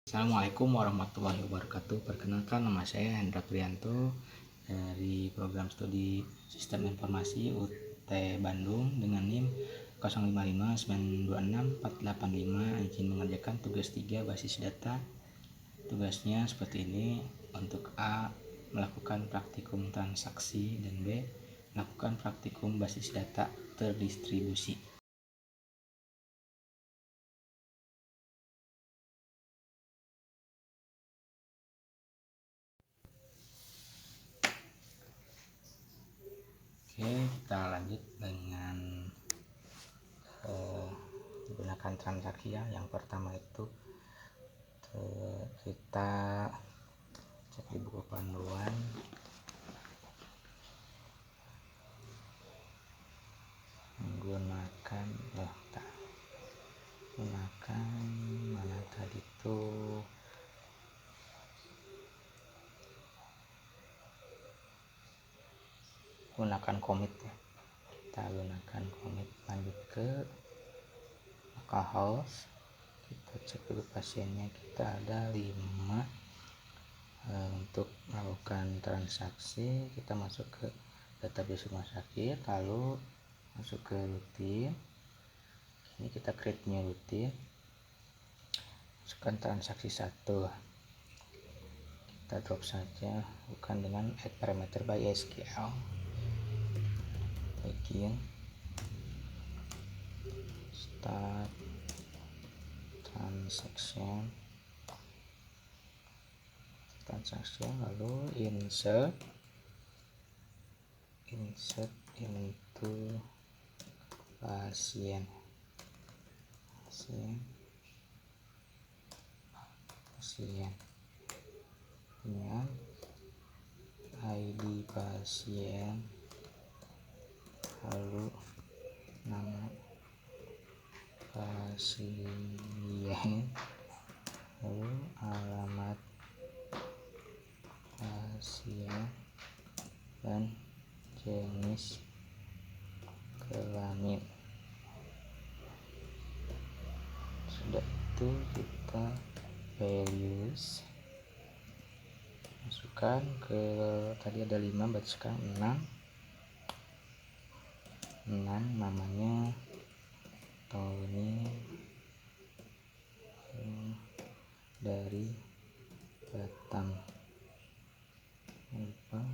Assalamualaikum warahmatullahi wabarakatuh. Perkenalkan, nama saya Hendra Prianto dari program studi Sistem Informasi UT Bandung dengan NIM 0559264885. Izin mengerjakan tugas 3 basis data. Tugasnya seperti ini. Untuk A, melakukan praktikum transaksi, dan B, melakukan praktikum basis data terdistribusi. Oke, kita lanjut dengan menggunakan transaksi ya. Yang pertama itu kita cek di buku panduan. Menggunakan mana tadi tuh, gunakan komit ya. Kita gunakan komit. Lanjut ke local host, kita cek dulu pasiennya, kita ada 5. Untuk melakukan transaksi kita masuk ke database rumah sakit, lalu masuk ke rutin. Ini kita create new rutin, masukkan transaksi 1, kita drop saja, bukan dengan add parameter by SQL. Login, start transaction, lalu insert into pasien dengan ID pasien, lalu nama pasien, lalu alamat pasien, dan jenis kelamin. Sudah itu kita values, masukkan ke tadi ada 5, berarti sekarang 6, namanya Tony dari Batam, lupa.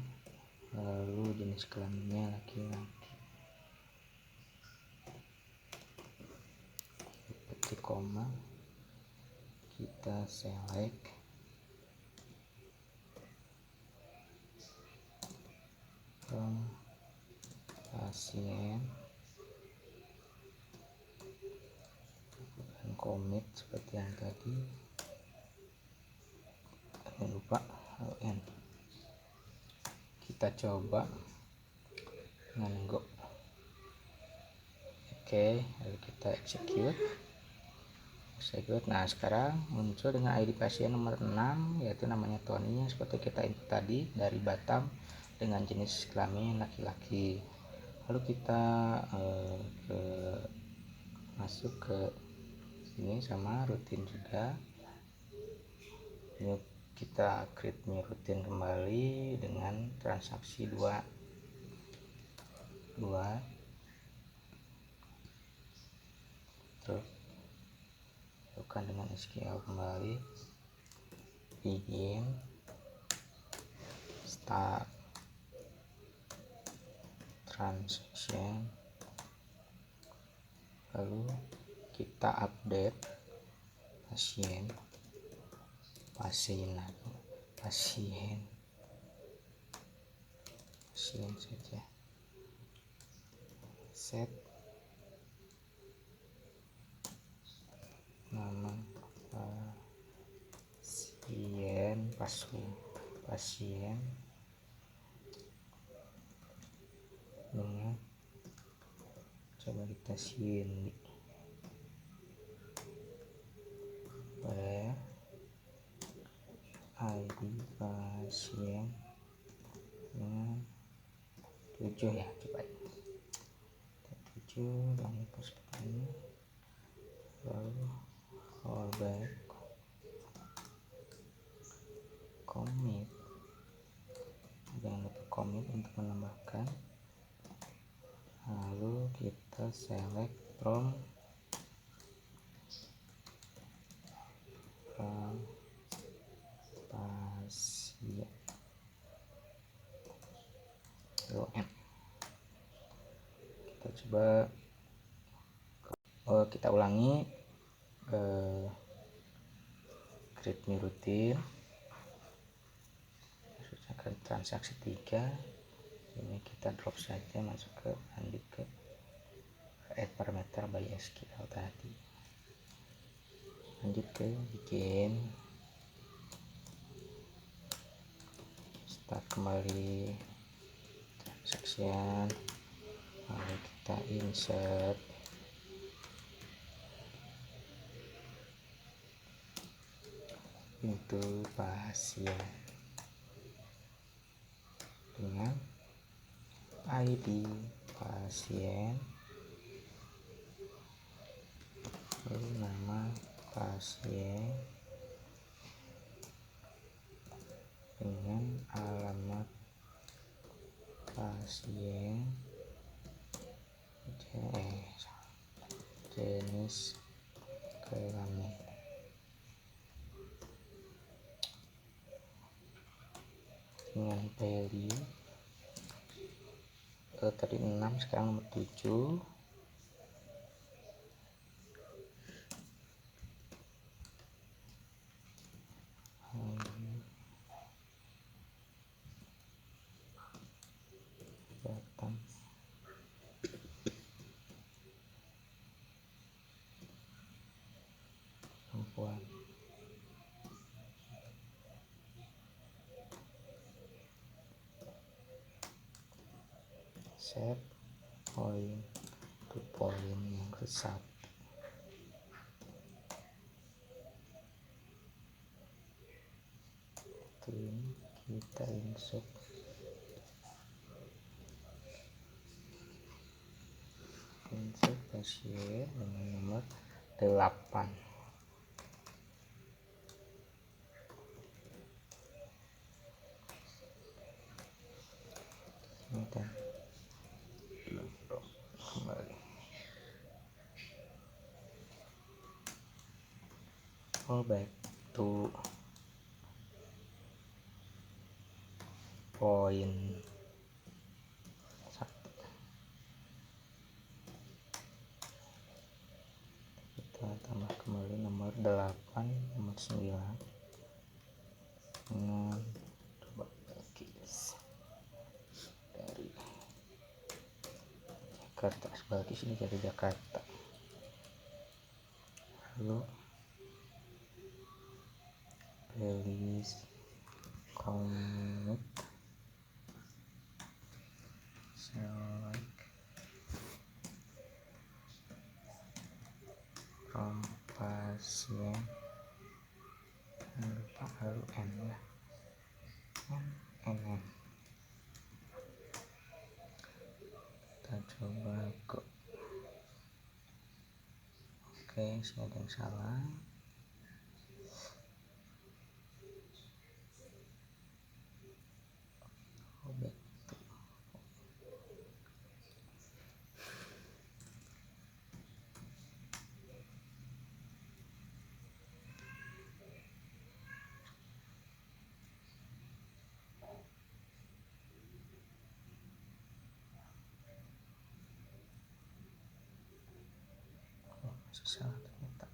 Lalu jenis kelaminnya laki-laki, petik koma, kita select pasien dan commit seperti yang tadi. Jangan lupa LN. Kita coba dengan go. Oke, lalu kita execute. Nah, sekarang muncul dengan ID pasien nomor 6, yaitu namanya Tony, yang seperti kita input tadi, dari Batam, dengan jenis kelamin laki-laki. Lalu kita masuk ke sini sama rutin juga. Ini kita create new rutin kembali dengan transaksi 2. Terus lakukan dengan SQL kembali, begin, start transaction, lalu kita update pasien saja, set nama pasien dengan, coba kita sini ID pasien dengan 7 ya, coba 7 dan seperti ini. Lalu callback untuk menambahkan, lalu kita select from pasien, kita coba kita ulangi create new routine, ke transaksi 3 ini kita drop saja, masuk ke lanjut ke add parameter by SQL tadi, lanjut ke bikin start kembali transaction, lalu kita insert pintu pasien dengan ID pasien, lalu nama pasien dengan alamat pasien, jenis kelamin, dengan value tadi 6, sekarang nomor 7, datang perempuan, set point to point yang ke-1, ini kita insert pasien dengan nomor 8, ini dan kembali back to point 1, kita tambah kembali nomor 8, nomor 9 dengan coba backis dari Jakarta, sebagai sini dari Jakarta, lalu release commit select from pasien, lupa lalu n ya, n. Kita coba ke oke, sini ada yang salah, back to masih salah ternyata.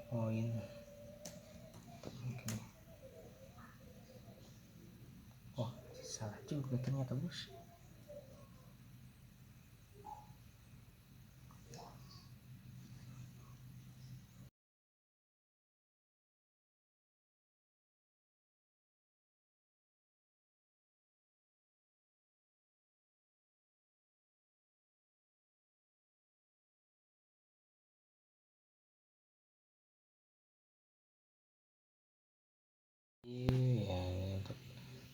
Poin mungkin, oh salah juga ternyata bos. Ya, untuk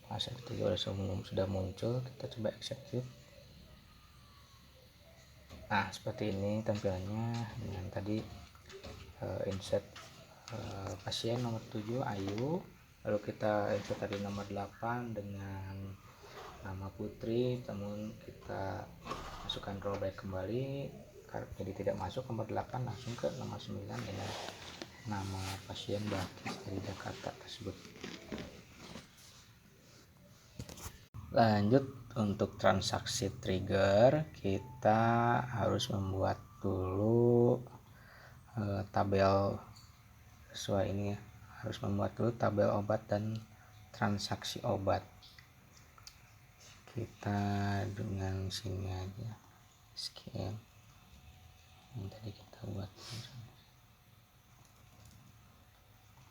masa ketiga sudah muncul, kita coba execute. Nah, seperti ini tampilannya dengan tadi insert pasien nomor 7 Ayu, lalu kita insert tadi nomor 8 dengan nama Putri, namun kita masukkan rollback kembali jadi tidak masuk nomor 8, langsung ke nomor 9 dengan nama pasien Bakis dari Jakarta tersebut. Lanjut, untuk transaksi trigger kita harus membuat dulu tabel sesuai ini ya. Harus membuat dulu tabel obat dan transaksi obat. Kita dengan sini aja scan yang tadi kita buat,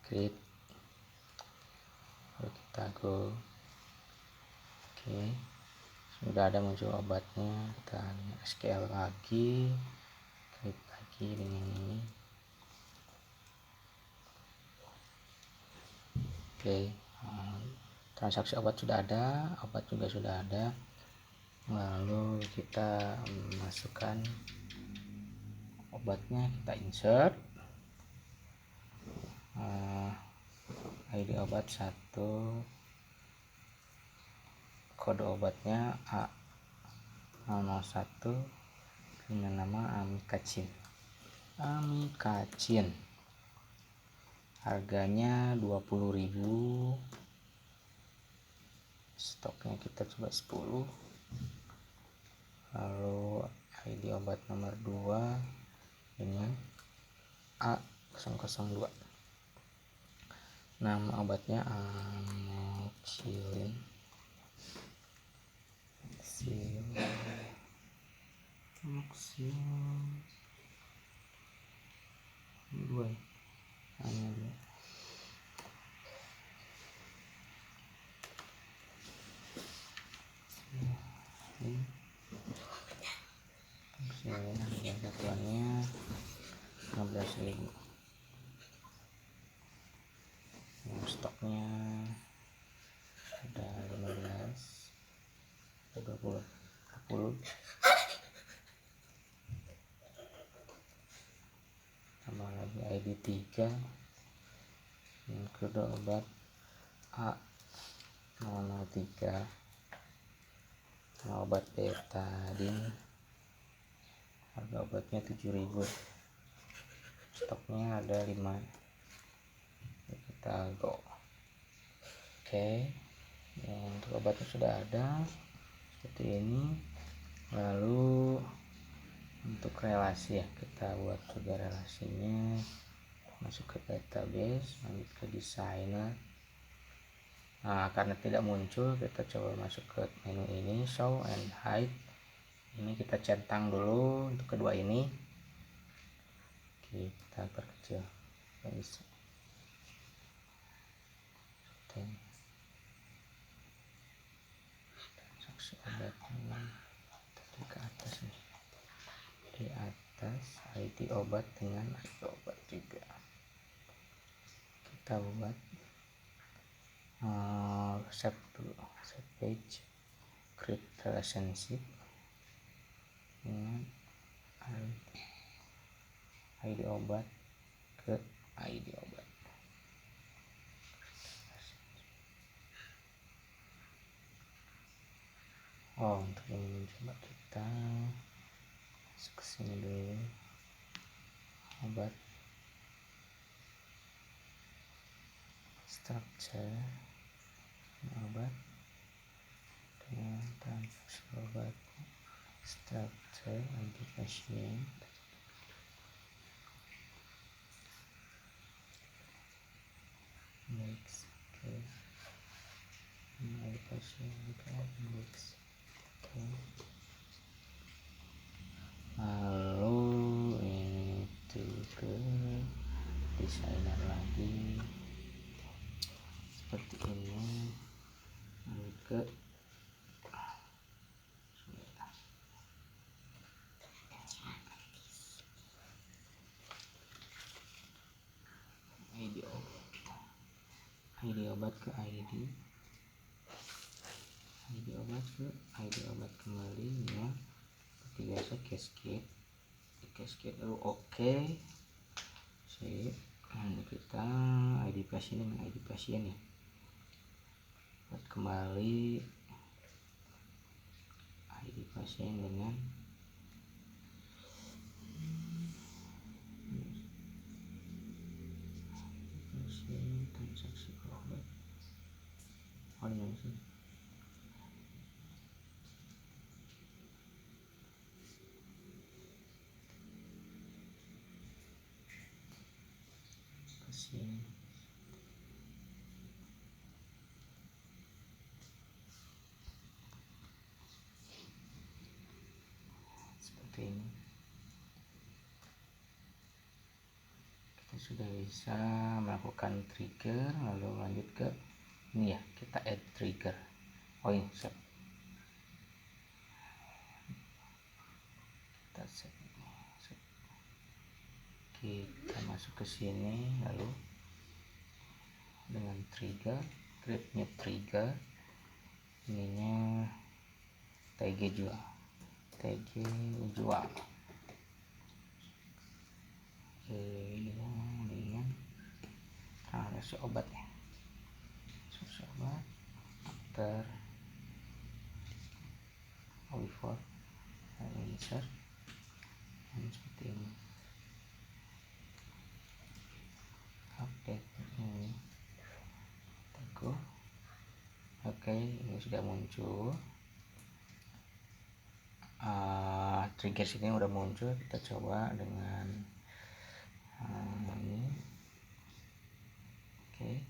klik, lalu kita go. Oke, sudah ada muncul obatnya. Kita SQL lagi, klik lagi dengan ini. Oke, transaksi obat sudah ada, obat juga sudah ada. Lalu kita masukkan obatnya, kita insert ID obat 1, kode obatnya A001 dengan nama Amikacin. Harganya 20.000, stoknya kita coba 10. Lalu ID obat nomor 2 dengan A002, nama obatnya amoxicillin 2, hanya 2. Harga satuannya 15.000. Stoknya ada 15, 20, tambah lagi ID 3, yang kedua obat A003, obat betadine, harga obatnya 7.000, stoknya ada 5. Kita go. Oke, untuk obatnya sudah ada seperti ini. Lalu untuk relasi ya, kita buat juga relasinya, masuk ke database, lanjut ke designer. Nah, karena tidak muncul, kita coba masuk ke menu ini, show and hide. Ini kita centang dulu untuk kedua ini, kita perkecil. Transaksi obatnya tadi ke atas nih, di atas ID obat dengan ID obat juga. Kita buat save dulu, save page, create relationship dengan ID obat ke ID obat. Untuk ini coba kita masuk ke sini dulu, obat, structure obat dengan transaksi obat, structure anti pasien, next, oke, anti pasien next. Lalu itu ke desainer lagi seperti ini, lalu ke ID obat ke ID obat ke ID obat kembali ya, seperti seperti biasa cascade dulu. Oke, sip. Nah, kita ID pasien dengan ID pasien ya, buat kembali ID pasien dengan pasien transaksi obat. Dengan sini pasien seperti ini. Kita sudah bisa melakukan trigger, lalu lanjut ke ini ya, kita add trigger. Oh ini set, kita set. Kita masuk ke sini, lalu dengan trigger, create trigger, ininya tag jual, dengan transaksi obat ya, transaksi obat after before insert, seperti ini. Update ini teguh. Oke, ini sudah muncul. Trigger sini udah muncul. Kita coba dengan ini. Oke.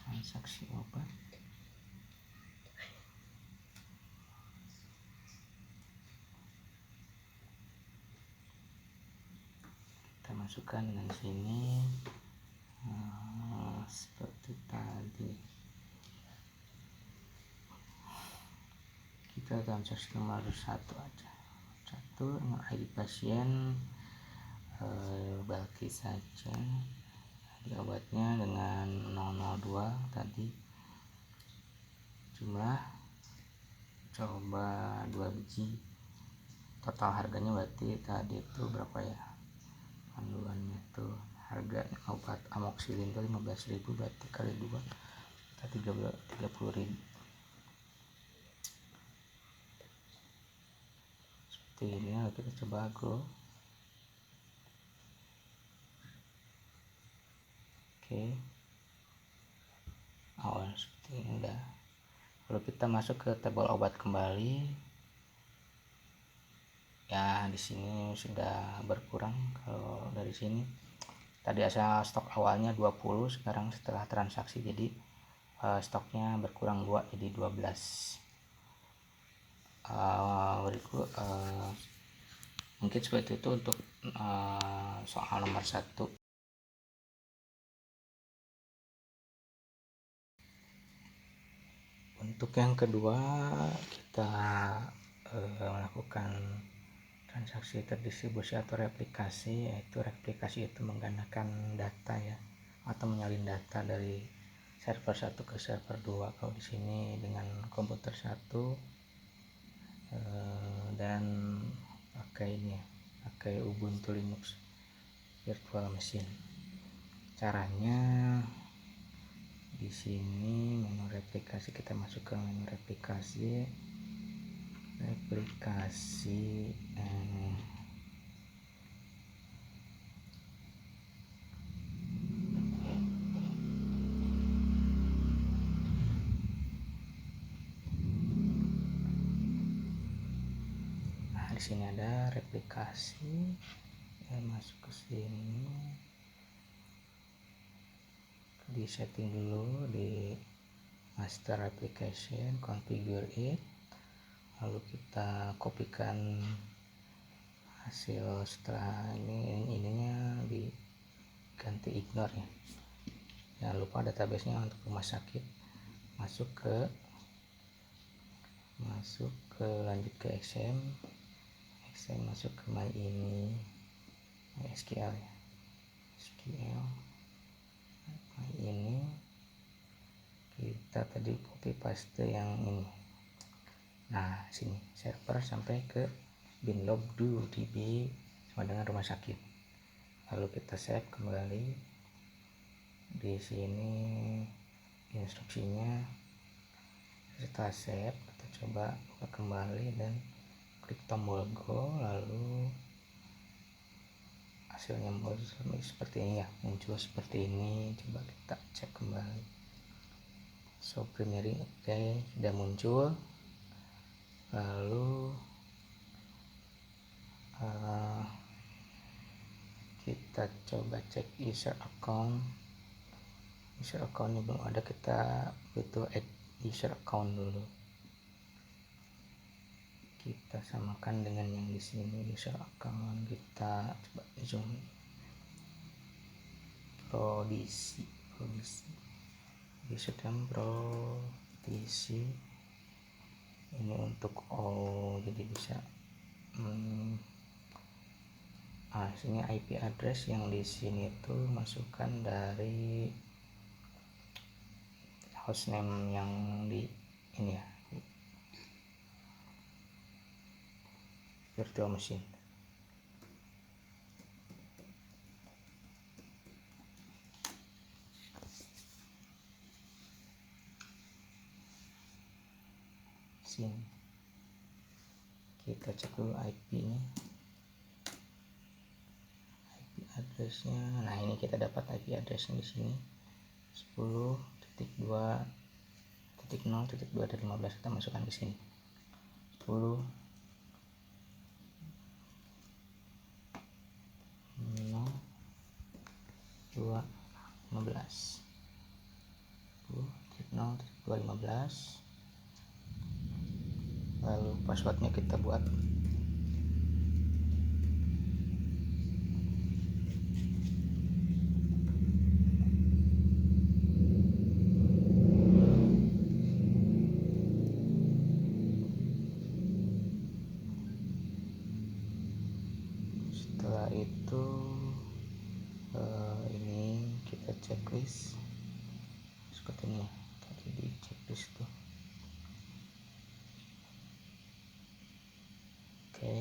Transaksi obat. Kita masukkan dengan sini, seperti tadi. Kita transaksi nomor 1 aja, 1 dengan ID pasien Balki saja. ID obatnya dengan 002 tadi, jumlah coba 2 biji, total harganya berarti tadi itu berapa ya, panduannya tuh harga obat amoxicillin itu 15.000, berarti kali 2 kita 30.000. Seperti ini. Kita coba go. Oke, awal seperti ini udah. Lalu kita masuk ke tabel obat kembali ya, di sini sudah berkurang. Kalau dari sini tadi asal stok awalnya 20, sekarang setelah transaksi jadi stoknya berkurang 2 jadi 12. Berikut mungkin seperti itu untuk soal nomor 1. Untuk yang kedua, kita melakukan transaksi terdistribusi atau replikasi, yaitu replikasi itu menggandakan data ya, atau menyalin data dari server 1 ke server 2. Kalau di sini dengan komputer 1 dan pakai ini ya, pakai Ubuntu Linux Virtual Machine. Caranya di sini menu replikasi, kita masuk ke menu replikasi di sini ada replikasi. Masuk ke sini, di setting dulu di master application, configure it, lalu kita kopikan hasil. Setelah ininya diganti ignore ya, jangan lupa databasenya untuk rumah sakit. Masuk ke lanjut ke XM, masuk ke my SQL ya. SQL. Nah, ini kita tadi copy paste yang ini. Nah, sini server sampai ke binlog db sama dengan rumah sakit. Lalu kita save kembali. Di sini instruksinya. Setelah save, kita coba buka kembali dan klik tombol go, lalu hasilnya seperti ini ya, muncul seperti ini. Coba kita cek kembali. So primary oke, sudah muncul. Lalu kita coba cek user account. User accountnya belum ada, kita butuh add user account dulu. Kita samakan dengan yang di sini user account. Kita coba zoom. Prodisi dan prodisi ini untuk jadi bisa sini IP address yang di sini itu masukkan dari hostname yang di ini ya, virtual machine. Sini kita cek dulu IP-nya, IP addressnya. Nah, ini kita dapat IP addressnya di sini 10.2.0.2 dan 15. Kita masukkan ke sini 10 2 15 10.0.2.15. Lalu passwordnya kita buat. Setelah itu ini kita checklist seperti ini tadi di checklist tuh. Oke.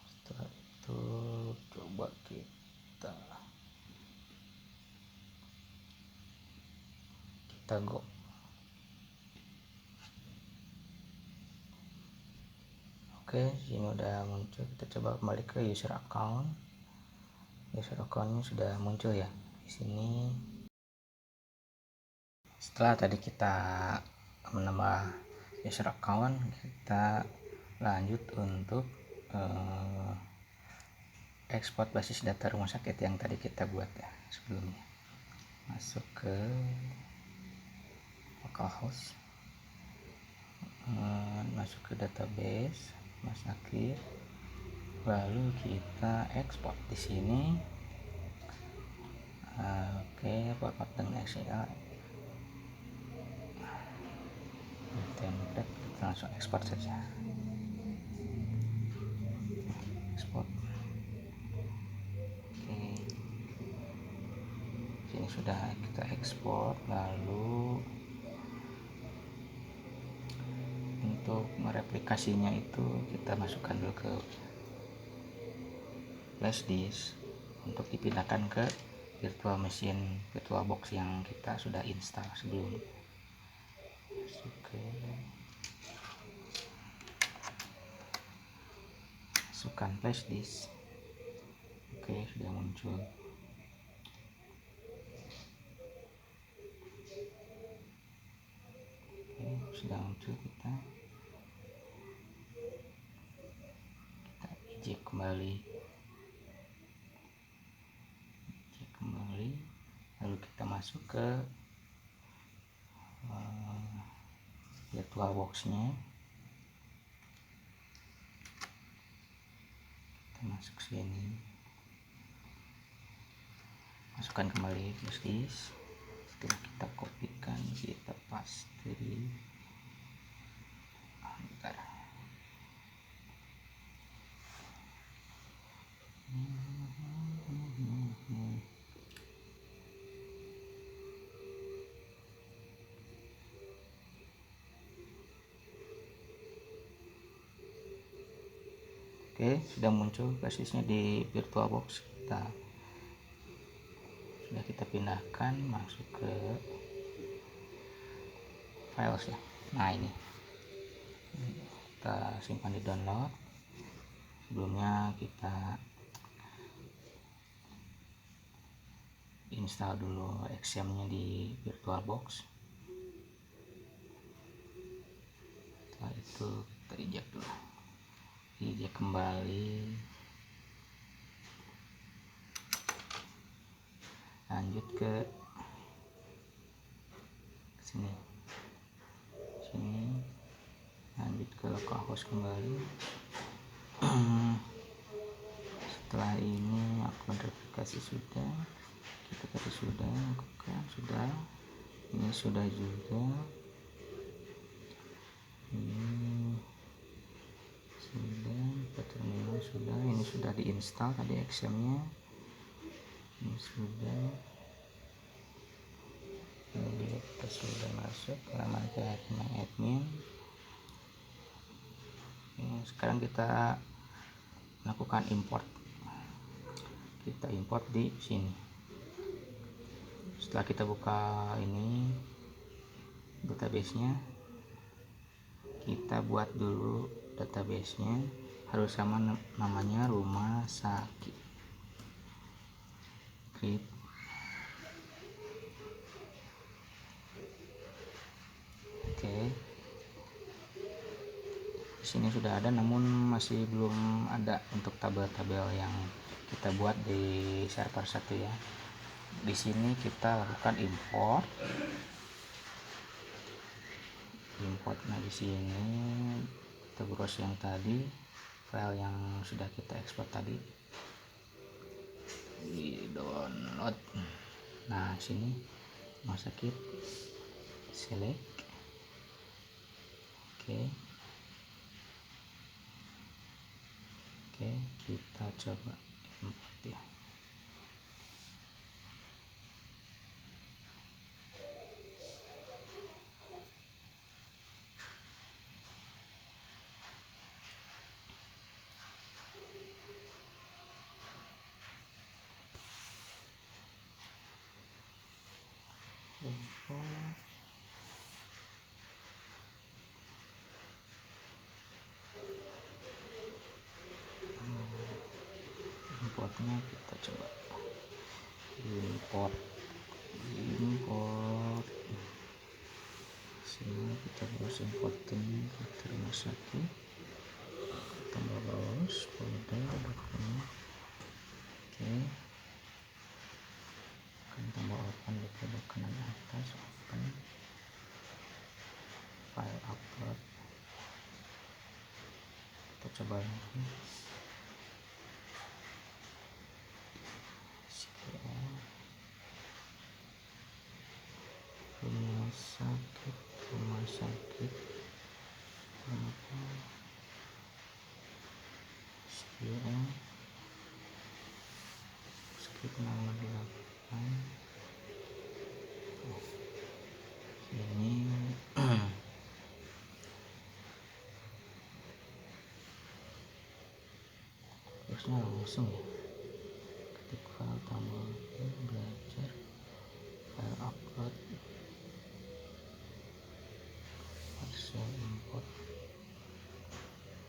Setelah itu coba kita go. Oke, sini udah muncul. Kita coba kembali ke user account. User accountnya sudah muncul ya di sini. Setelah tadi kita menambah user account, kita lanjut untuk ekspor basis data rumah sakit yang tadi kita buat ya sebelumnya. Masuk ke localhost, masuk ke database rumah sakit, lalu kita ekspor di sini. Oke, format dengan Excel template, kita langsung ekspor saja. Ekspor. Oke, sini sudah kita ekspor. Lalu untuk mereplikasinya itu kita masukkan dulu ke flash disk untuk dipindahkan ke virtual machine, virtual box yang kita sudah install sebelumnya. Masukkan flash disk. Oke, sudah muncul. Oke, sudah muncul. Kita eject kembali. Lalu kita masuk ke virtual box-nya. Kita masuk sini, masukkan kembali flash disk. itu kita kopikan, kita paste di bentar. Oke, sudah muncul basisnya di VirtualBox. Sudah kita pindahkan masuk ke files ya. Nah, ini kita simpan di download. Sebelumnya kita install dulu XAMPP-nya di VirtualBox. Setelah itu kita eject dulu, eject kembali, lanjut ke sini, lanjut ke localhost kembali. Setelah ini akun replikasi sudah, kita tadi sudah lakukan, sudah, ini sudah juga, ini sudah, terminal sudah, ini sudah diinstal tadi XAMPP-nya, ini sudah, ini kita sudah masuk halaman ke admin. Sekarang kita lakukan import. Kita import di sini. Setelah kita buka ini database-nya, kita buat dulu database-nya, harus sama namanya rumah sakit. Create. Oke. Di sini sudah ada, namun masih belum ada untuk tabel-tabel yang kita buat di server 1 ya. Di sini kita lakukan import. Nah, di sini kita browse yang tadi, file yang sudah kita ekspor tadi, di download. Nah, sini rumah sakit, select. Oke, kita coba import ya. Importnya kita coba import sini, kita harus importin ke rumah sakit, tambah bawah folder dokumen. Oke, akan tambah open di pojok kanan atas, open file upload. Kita coba lagi, SQL rumah sakit SQL skip nama 8. Ini terusnya langsung ya, ketik file tambah belajar, file upload, hasil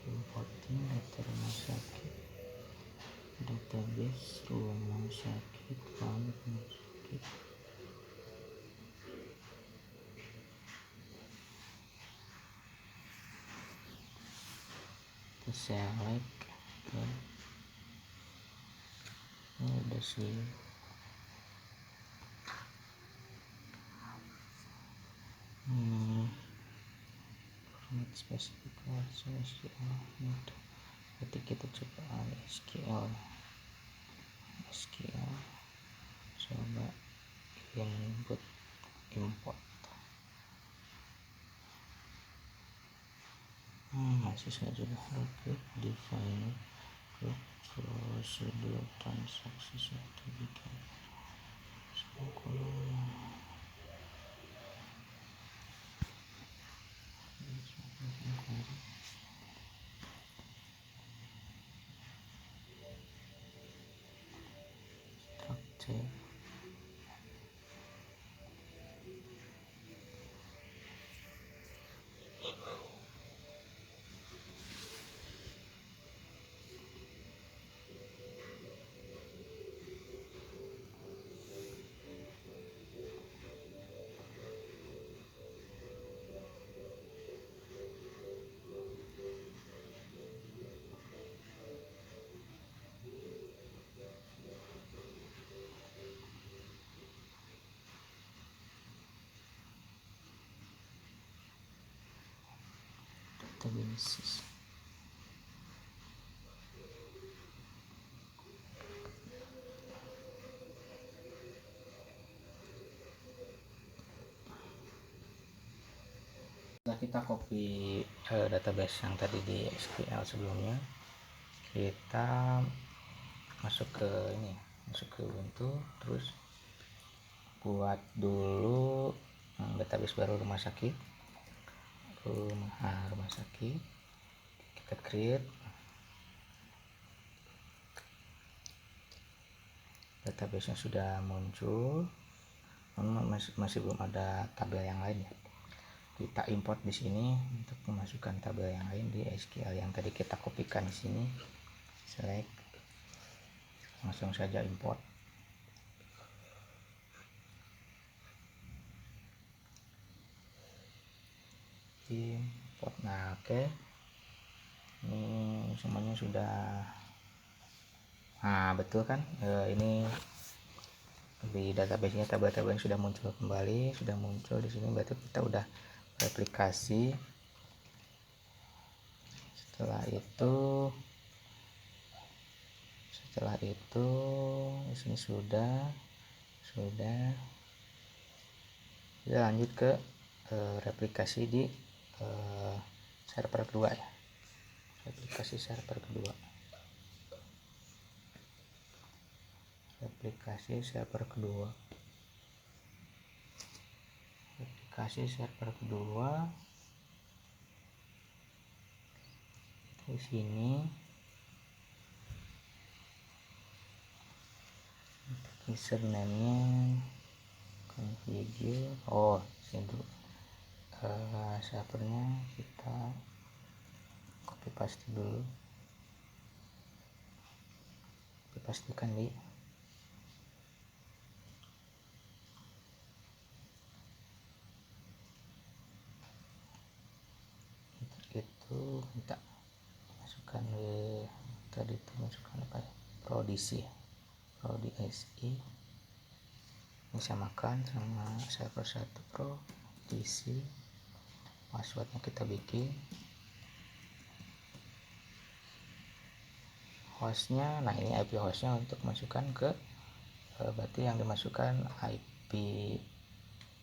importing data rumah sakit, database rumah sakit, file rumah sakit. Kita select, ini udah sih. Format spesifikasi SQL itu. Berarti kita coba SQL coba input import. Masih saja oke. Define group prosedur transaksi sertifikat structure. Databases. Setelah kita copy database yang tadi di SQL sebelumnya, kita masuk ke Ubuntu, terus buat dulu database baru rumah sakit. Kita create database yang sudah muncul, masih belum ada tabel yang lain ya. Kita import di sini untuk memasukkan tabel yang lain di SQL yang tadi kita kopikan di sini. Select, langsung saja import. Nah, oke. Ini semuanya sudah. Nah, betul kan? Ini di database-nya tabel-tabel yang sudah muncul kembali, sudah muncul di sini, berarti kita udah replikasi. Setelah itu di sini sudah kita lanjut ke replikasi di server kedua ya. Replikasi server kedua. Di sini username-nya configure. Sini dulu. Servernya kita copy paste dulu. Pastikan di itu kita masukkan tadi itu masukkan apa ya, Prodi.SI ini samakan sama server 1 Prodi.SI. Passwordnya kita bikin, hostnya, nah ini IP hostnya untuk masukkan ke berarti yang dimasukkan IP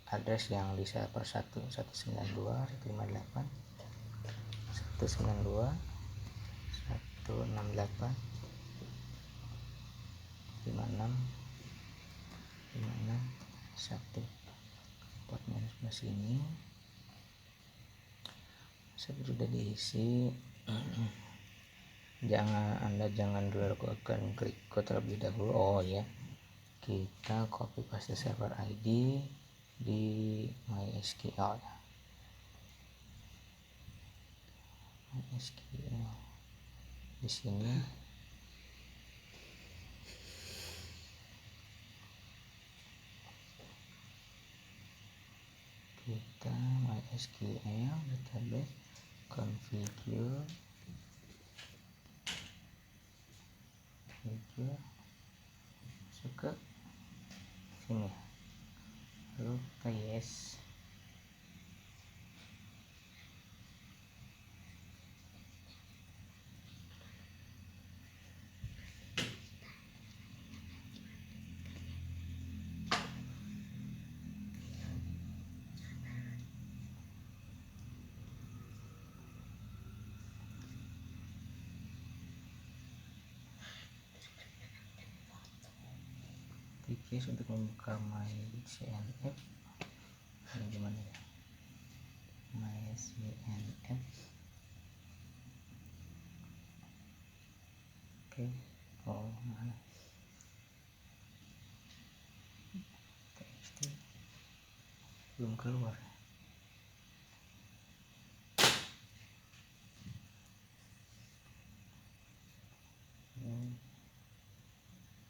address yang di server 1 192.168.56.1 portnya sebelah sini. Sudah diisi. Anda jangan dulu lakukan klik terlebih dahulu. Kita copy paste server ID di MySQL ya. MySQL di sini kita MySQL database configure masuk ke sini, lalu kita yes. copy paste untuk membuka MyCNF. Ini gimana ya, MyCNF. Oke, oh mana txt belum keluar.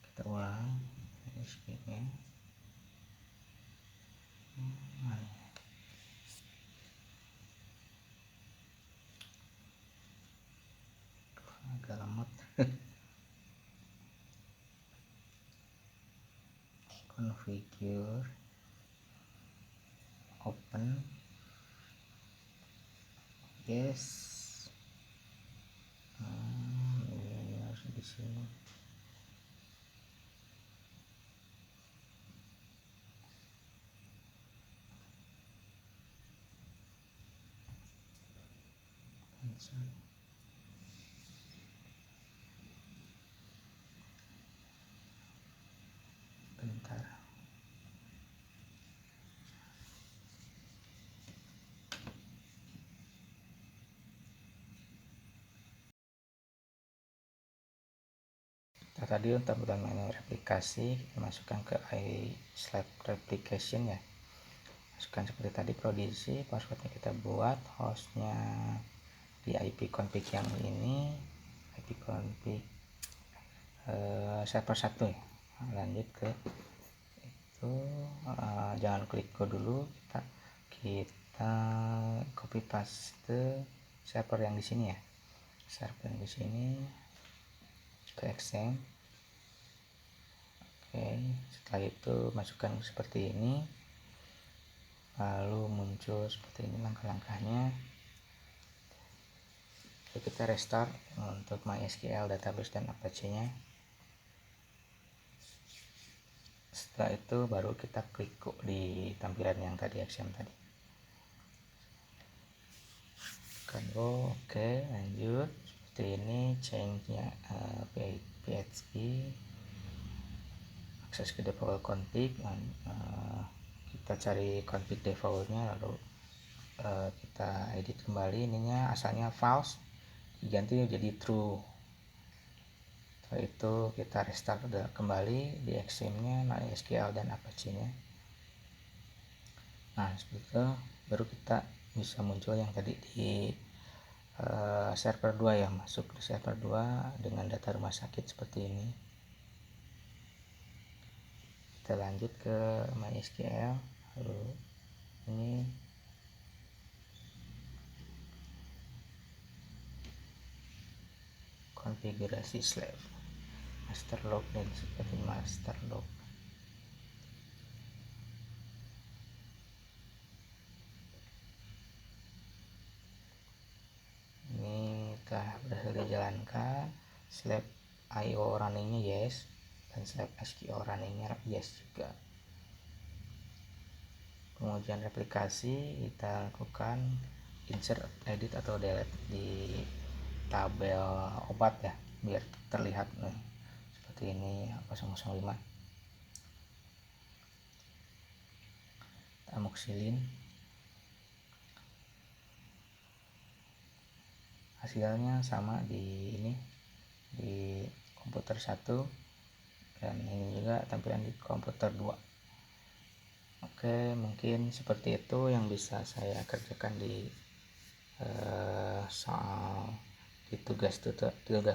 Kita ulang SPN. Agak lemot. Configure, open, yes. Ini harus di sini. Bentar. Nah, tadi untuk tampilan menu replikasi kita masukkan ke iSlab replication ya. Masukkan seperti tadi Prodigy, passwordnya kita buat, hostnya di IP config yang ini, IP config server 1 ya. Lanjut ke itu, jangan klik go dulu, kita copy paste server yang di sini ya, server yang di sini ke Exchange. Oke, setelah itu masukkan seperti ini, lalu muncul seperti ini langkah-langkahnya. Kita restart untuk MySQL database dan Apache-nya. Setelah itu baru kita klik di tampilan yang tadi, action tadi. Oke, lanjut seperti ini, change-nya PHP, akses ke default config. Kita cari config defaultnya, lalu kita edit kembali. Ininya asalnya false, diganti jadi true. Setelah itu kita restart kembali di Exchange-nya, MySQL dan Apache-nya. Nah, seperti itu baru kita bisa muncul yang tadi di server 2 ya, masuk ke server 2 dengan data rumah sakit seperti ini. Kita lanjut ke MySQL, lalu ini konfigurasi slab, master log dan seperti master log. Ini telah berhasil dijalankan. Slab IO runningnya yes, dan slab SQL runningnya yes juga. Pengujian replikasi kita lakukan insert, edit atau delete di tabel obat ya, biar terlihat nih seperti ini 005. Amoxicillin, hasilnya sama di ini di komputer 1 dan ini juga tampilan di komputer 2. Oke, mungkin seperti itu yang bisa saya kerjakan di soal di tugas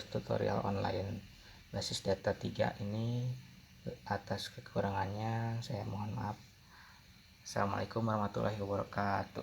tutorial online basis data 3 ini. Atas kekurangannya saya mohon maaf. Assalamualaikum warahmatullahi wabarakatuh.